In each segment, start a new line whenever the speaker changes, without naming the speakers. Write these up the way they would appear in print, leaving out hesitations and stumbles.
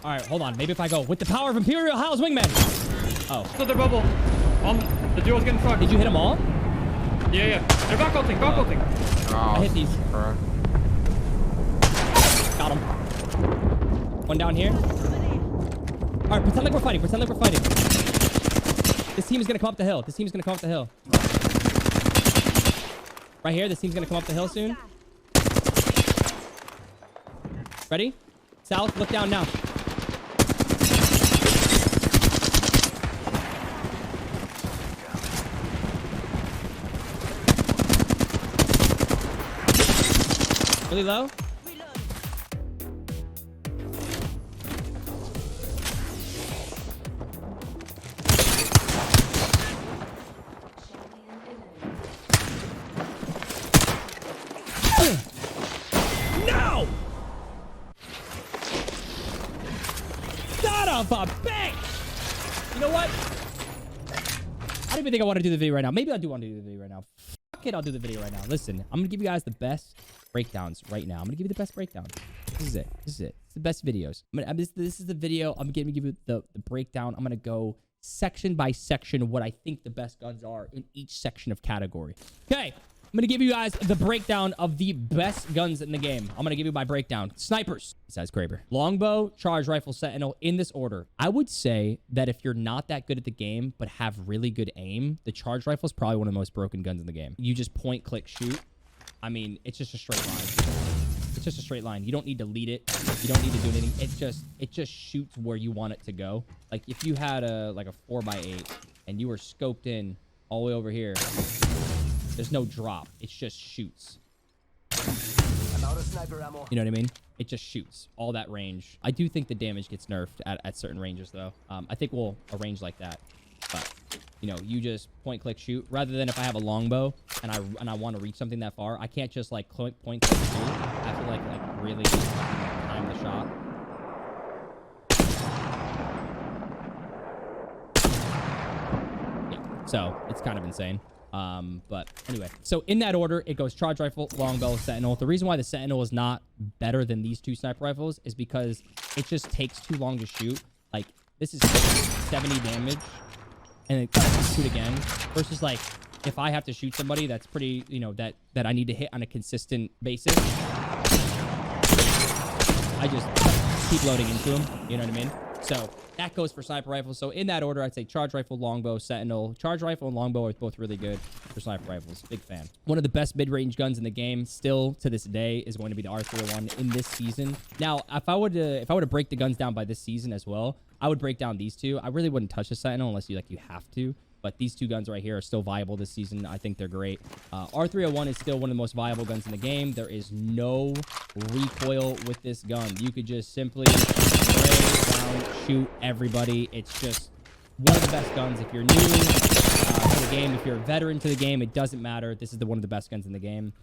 All right, hold on. Maybe if I go with the power of Imperial Howl's wingman. Oh.
So they're bubble. The duo's getting fucked.
Did you hit them all?
Yeah. They're back ulting,
I hit these. Got him. One down here. All right, pretend like we're fighting. This team is going to come up the hill. Right here, this team's going to come up the hill soon. Ready? South, look down now. Really low? No! Son of a bitch! You know what? I don't even think I want to do the video right now. Maybe I do want to do the video right now. Fuck it, I'll do the video right now. Listen, I'm going to give you guys the best breakdowns right now. I'm going to give you the best breakdown. This is it. It's the best videos. This is the video. I'm going to give you the breakdown. I'm going to go section by section what I think the best guns are in each section of category. Okay. I'm going to give you guys the breakdown of the best guns in the game. I'm going to give you my breakdown. Snipers, besides Kraber. Longbow, charge rifle, sentinel, in this order. I would say that if you're not that good at the game, but have really good aim, the charge rifle is probably one of the most broken guns in the game. You just point, click, shoot. I mean, it's just a straight line. It's just a straight line. You don't need to lead it. You don't need to do anything. It just shoots where you want it to go. Like if you had a 4x8 and you were scoped in all the way over here, there's no drop. It just shoots. I'm out of sniper ammo. You know what I mean? It just shoots all that range. I do think the damage gets nerfed at certain ranges though. I think we'll arrange like that. But you know, you just point, click, shoot. Rather than if I have a longbow and I want to reach something that far, I can't just like point, click, shoot. I have to like really time the shot. Yeah. So it's kind of insane. But anyway, so in that order, it goes charge rifle, longbow, sentinel. The reason why the sentinel is not better than these two sniper rifles is because it just takes too long to shoot. Like this is 70 damage and it shoot again versus like if I have to shoot somebody that's pretty, you know, that I need to hit on a consistent basis, I just keep loading into them. You know what I mean? So that goes for sniper rifles. So in that order, I'd say charge rifle, longbow, sentinel. Charge rifle and longbow are both really good for sniper rifles. Big fan. One of the best mid-range guns in the game, still to this day, is going to be the R301 in this season. Now, if I were to break the guns down by this season as well, I would break down these two. I really wouldn't touch the sentinel unless you have to. But these two guns right here are still viable this season. I think they're great. R301 is still one of the most viable guns in the game. There is no recoil with this gun. You could just simply spray down, shoot everybody. It's just one of the best guns. If you're new to the game, if you're a veteran to the game, it doesn't matter. This is one of the best guns in the game.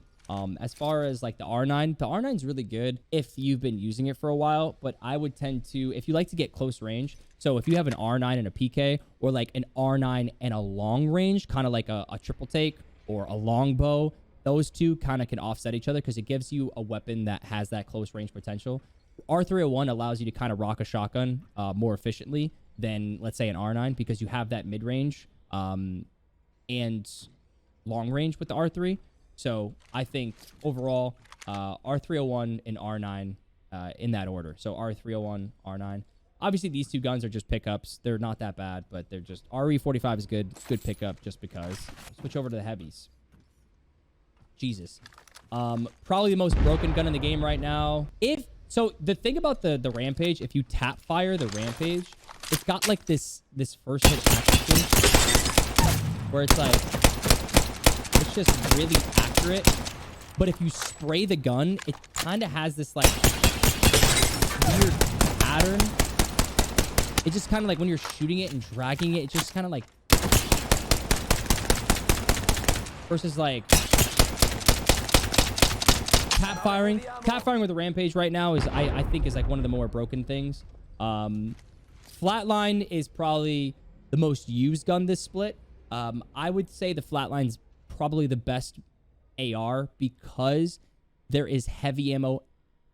As far as like the R9 is really good if you've been using it for a while, but I would tend to, if you like to get close range, so if you have an R9 and a PK, or like an R9 and a long range, kind of like a triple take or a longbow, those two kind of can offset each other because it gives you a weapon that has that close range potential. R301 allows you to kind of rock a shotgun more efficiently than, let's say, an R9 because you have that mid-range and long range with the R3. So I think overall, R301 and R9 in that order. So R301, R9. Obviously, these two guns are just pickups. They're not that bad, but they're just... RE45 is good. Good pickup just because. Switch over to the heavies. Jesus. Probably the most broken gun in the game right now. So the thing about the Rampage, if you tap fire the Rampage, it's got like this first hit accuracy where it's like... It's just really accurate. But if you spray the gun, it kind of has this like weird pattern. It just kind of like when you're shooting it and dragging it, it just kind of like versus like tap firing. Tap firing with a Rampage right now is I think is like one of the more broken things. Flatline is probably the most used gun this split. I would say the Flatline's probably the best AR because there is heavy ammo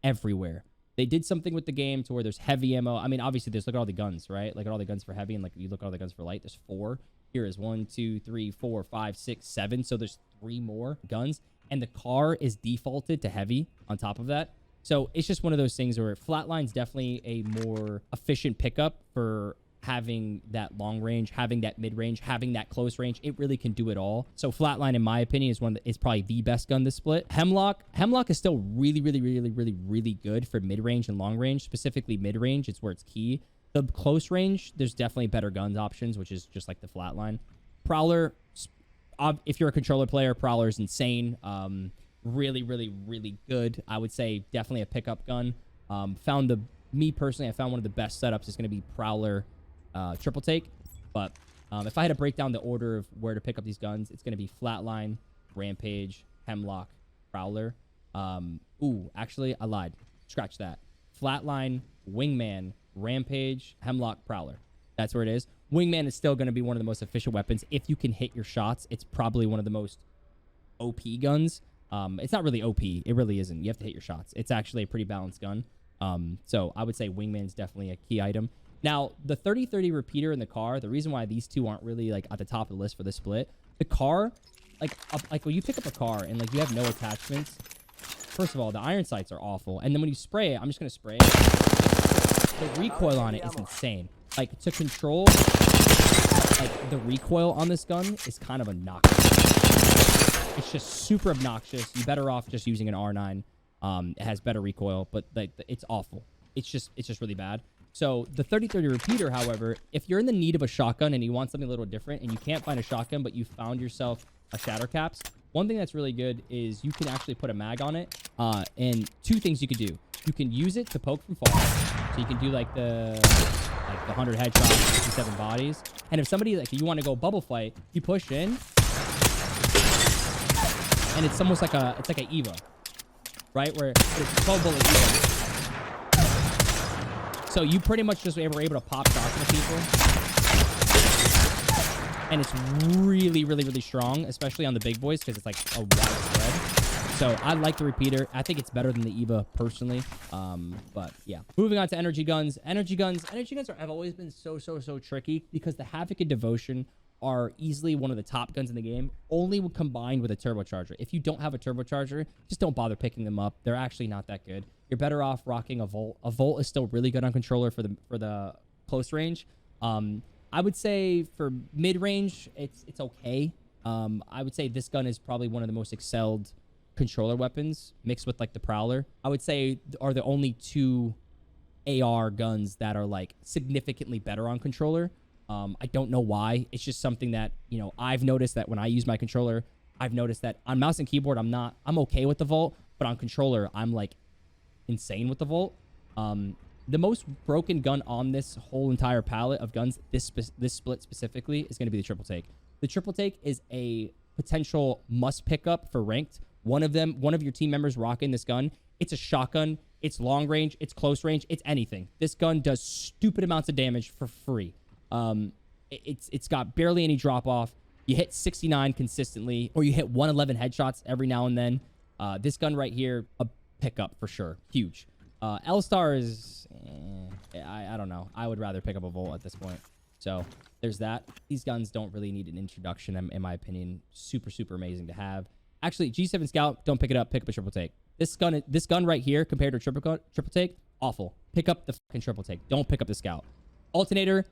everywhere. They did something with the game to where there's heavy ammo. I mean, obviously, look at all the guns, right? Look at all the guns for heavy, and like you look at all the guns for light. There's 4. Here is 1, 2, 3, 4, 5, 6, 7. So there's 3 more guns, and the car is defaulted to heavy on top of that. So it's just one of those things where Flatline's definitely a more efficient pickup for having that long range, having that mid range, having that close range. It really can do it all. So Flatline, in my opinion, is probably the best gun to split. Hemlock is still really, really, really, really, really good for mid range and long range. Specifically mid range, it's where it's key. The close range, there's definitely better guns options, which is just like the Flatline. Prowler, if you're a controller player, Prowler is insane. Really, really, really good. I would say definitely a pickup gun. Me personally, I found one of the best setups is going to be Prowler, triple take. But if I had to break down the order of where to pick up these guns, it's going to be Flatline, Rampage, Hemlock, Prowler. Actually, I lied. Scratch that. Flatline, Wingman, Rampage, Hemlock, Prowler. That's where it is. Wingman is still going to be one of the most efficient weapons. If you can hit your shots, it's probably one of the most OP guns. It's not really OP. It really isn't. You have to hit your shots. It's actually a pretty balanced gun. So I would say Wingman is definitely a key item. Now, the 30-30 repeater in the car, the reason why these two aren't really like at the top of the list for the split, the car, like when you pick up a car and like you have no attachments, first of all, the iron sights are awful. And then when you spray it, I'm just going to spray it. The recoil on it is insane. Like to control, like the recoil on this gun is kind of obnoxious. It's just super obnoxious. You're better off just using an R9. It has better recoil, but like it's awful. It's just really bad. So the 30-30 repeater, however, if you're in the need of a shotgun and you want something a little different and you can't find a shotgun, but you found yourself a shatter caps, one thing that's really good is you can actually put a mag on it. And 2 things you could do. You can use it to poke from far. So you can do like the 100 headshots, 67 bodies. And if somebody, like you want to go bubble fight, you push in and it's almost like a EVA, right? Where it's 12 bullet EVA. So you pretty much just were able to pop shots into people. And it's really, really, really strong, especially on the big boys, because it's like a wide spread. So I like the repeater. I think it's better than the EVA personally. But yeah. Moving on to energy guns. Energy guns have always been so tricky because the Havoc and Devotion are easily one of the top guns in the game, only when combined with a turbocharger. If you don't have a turbocharger, just don't bother picking them up. They're actually not that good. You're better off rocking a Volt. A Volt is still really good on controller for the close range. I would say for mid-range, it's okay. I would say this gun is probably one of the most excelled controller weapons mixed with like the Prowler. I would say are the only 2 AR guns that are like significantly better on controller. I don't know why. It's just something that, you know, I've noticed that when I use my controller, I've noticed that on mouse and keyboard, I'm okay with the Volt, but on controller, I'm like insane with the Volt. The most broken gun on this whole entire palette of guns, this split specifically, is going to be the triple take. The triple take is a potential must pick up for ranked. One of your team members rocking this gun. It's a shotgun. It's long range. It's close range. It's anything. This gun does stupid amounts of damage for free. It's got barely any drop off. You hit 69 consistently, or you hit 111 headshots every now and then. This gun right here, a pickup for sure. Huge. L-Star is, I don't know. I would rather pick up a Volt at this point. So there's that. These guns don't really need an introduction, in my opinion. Super amazing to have. Actually, G7 Scout, don't pick it up. Pick up a triple take. This gun right here compared to triple take, awful. Pick up the fucking triple take. Don't pick up the Scout. Alternator,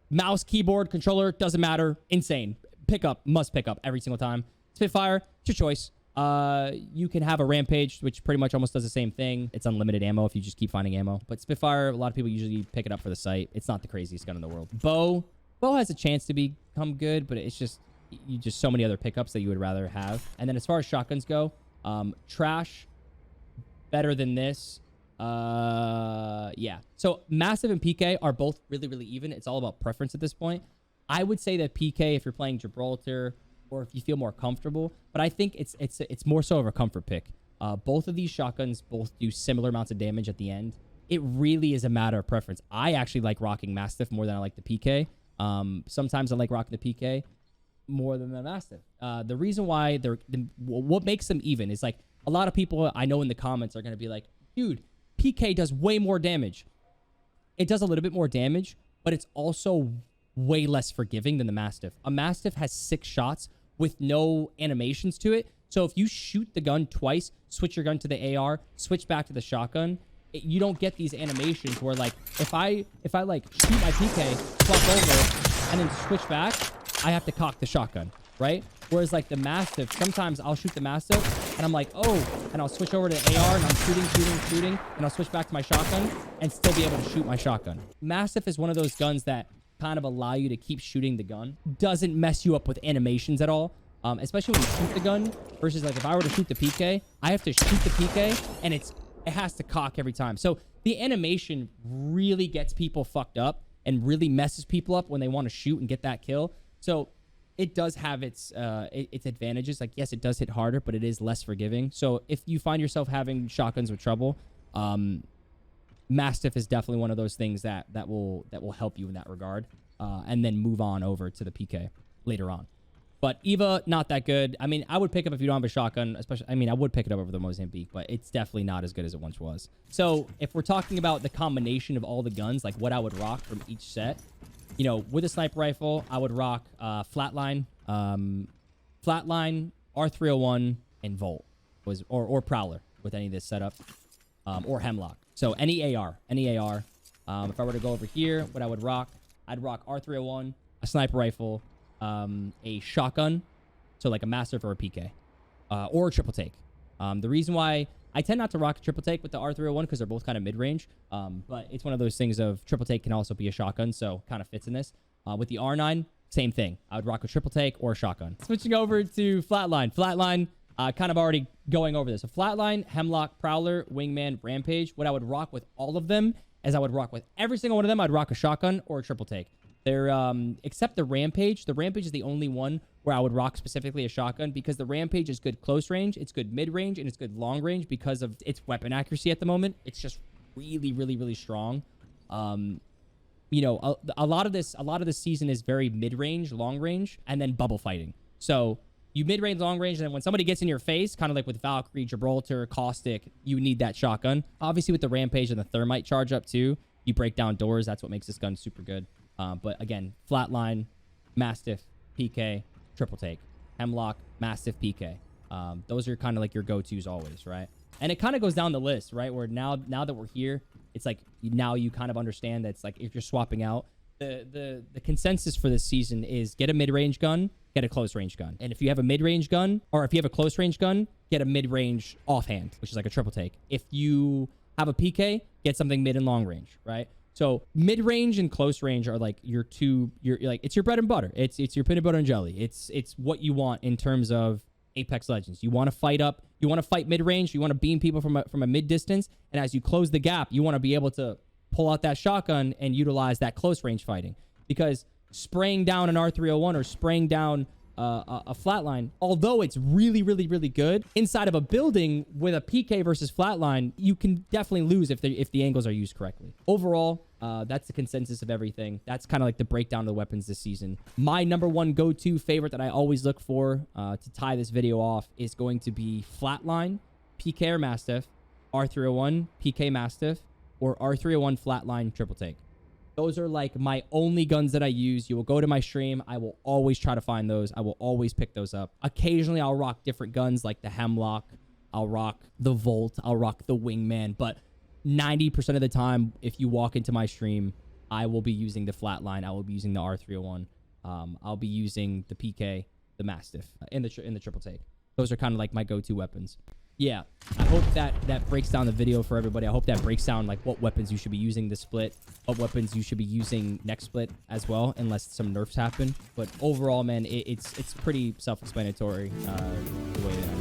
mouse, keyboard, controller, doesn't matter. Insane. Pick up, must pick up every single time. Spitfire, it's your choice. You can have a Rampage, which pretty much almost does the same thing. It's unlimited ammo if you just keep finding ammo. But Spitfire, a lot of people usually pick it up for the sight. It's not the craziest gun in the world. Bow has a chance to become good, but it's just so many other pickups that you would rather have. And then as far as shotguns go, Trash, better than this. Yeah. So Massive and PK are both really even. It's all about preference at this point. I would say that PK, if you're playing Gibraltar, or if you feel more comfortable, but I think it's more so of a comfort pick. Both of these shotguns both do similar amounts of damage at the end. It really is a matter of preference. I actually like rocking Mastiff more than I like the PK. Sometimes I like rocking the PK more than the Mastiff. The reason why what makes them even is like a lot of people I know in the comments are going to be like, dude, PK does way more damage. It does a little bit more damage, but it's also way less forgiving than the Mastiff. A Mastiff has 6 shots with no animations to it. So if you shoot the gun twice, switch your gun to the AR, switch back to the shotgun, you don't get these animations where, like, if I like shoot my PK, flop over, and then switch back, I have to cock the shotgun, right? Whereas like the Mastiff, sometimes I'll shoot the Mastiff and I'm like, oh, and I'll switch over to AR and I'm shooting, and I'll switch back to my shotgun and still be able to shoot my shotgun. Mastiff is one of those guns that kind of allow you to keep shooting the gun. Doesn't mess you up with animations at all. Especially when you shoot the gun versus like if I were to shoot the PK, I have to shoot the PK and it has to cock every time. So the animation really gets people fucked up and really messes people up when they want to shoot and get that kill. So it does have its advantages. Like, yes, it does hit harder, but it is less forgiving. So if you find yourself having shotguns with trouble, Mastiff is definitely one of those things that will help you in that regard, and then move on over to the PK later on. But Eva, not that good. I mean, I would pick up if you don't have a shotgun, especially. I mean, I would pick it up over the Mozambique, but it's definitely not as good as it once was. So if we're talking about the combination of all the guns, like what I would rock from each set, you know, with a sniper rifle, I would rock Flatline, R301, and Volt, or Prowler with any of this setup, or Hemlock. So any AR. If I were to go over here, what I would rock, I'd rock R301, a sniper rifle, a shotgun, so like a Mastiff or a PK, or a triple take. The reason why I tend not to rock a triple take with the R301 because they're both kind of mid-range, but it's one of those things of triple take can also be a shotgun, so kind of fits in this. With the R9, same thing. I would rock a triple take or a shotgun. Switching over to Flatline. Flatline, kind of already going over this. So Flatline, Hemlock, Prowler, Wingman, Rampage. What I would rock with all of them, as I would rock with every single one of them, I'd rock a shotgun or a triple take. They're, except the Rampage. The Rampage is the only one where I would rock specifically a shotgun because the Rampage is good close range, it's good mid range, and it's good long range because of its weapon accuracy at the moment. It's just really, really, really strong. You know, a lot of this season is very mid range, long range, and then bubble fighting. So you mid range, long range, and then when somebody gets in your face, kind of like with Valkyrie, Gibraltar, Caustic, you need that shotgun. Obviously, with the Rampage and the Thermite charge up too, you break down doors. That's what makes this gun super good. But again, Flatline, Mastiff, PK, triple take, Hemlock, Mastiff, PK. Those are kind of like your go-tos always, right? And it kind of goes down the list, right? Where now that we're here, it's like now you kind of understand that it's like if you're swapping out, the consensus for this season is get a mid-range gun, get a close-range gun. And if you have a mid-range gun, or if you have a close-range gun, get a mid-range offhand, which is like a triple take. If you have a PK, get something mid and long range, right? So mid-range and close range are like your like it's your bread and butter. It's your peanut butter and jelly. It's what you want in terms of Apex Legends. You want to fight up, you want to fight mid-range, you want to beam people from a mid-distance, and as you close the gap, you want to be able to pull out that shotgun and utilize that close range fighting. Because spraying down an R301 or spraying down a Flatline, although it's really, really, really good inside of a building with a PK versus Flatline, you can definitely lose if the angles are used correctly. Overall, that's the consensus of everything. That's kind of like the breakdown of the weapons this season. My number one go-to favorite that I always look for to tie this video off is going to be Flatline, PK or Mastiff, R301, PK Mastiff, or R301 Flatline triple take. Those are like my only guns that I use. You will go to my stream. I will always try to find those. I will always pick those up. Occasionally, I'll rock different guns like the Hemlock. I'll rock the Volt. I'll rock the Wingman. But 90% of the time, if you walk into my stream, I will be using the Flatline. I will be using the R301. I'll be using the PK, the Mastiff, in the triple take. Those are kind of like my go-to weapons. Yeah, I hope that breaks down the video for everybody. I hope that breaks down like what weapons you should be using this split, what weapons you should be using next split as well, unless some nerfs happen. But overall, man, it's pretty self-explanatory the way that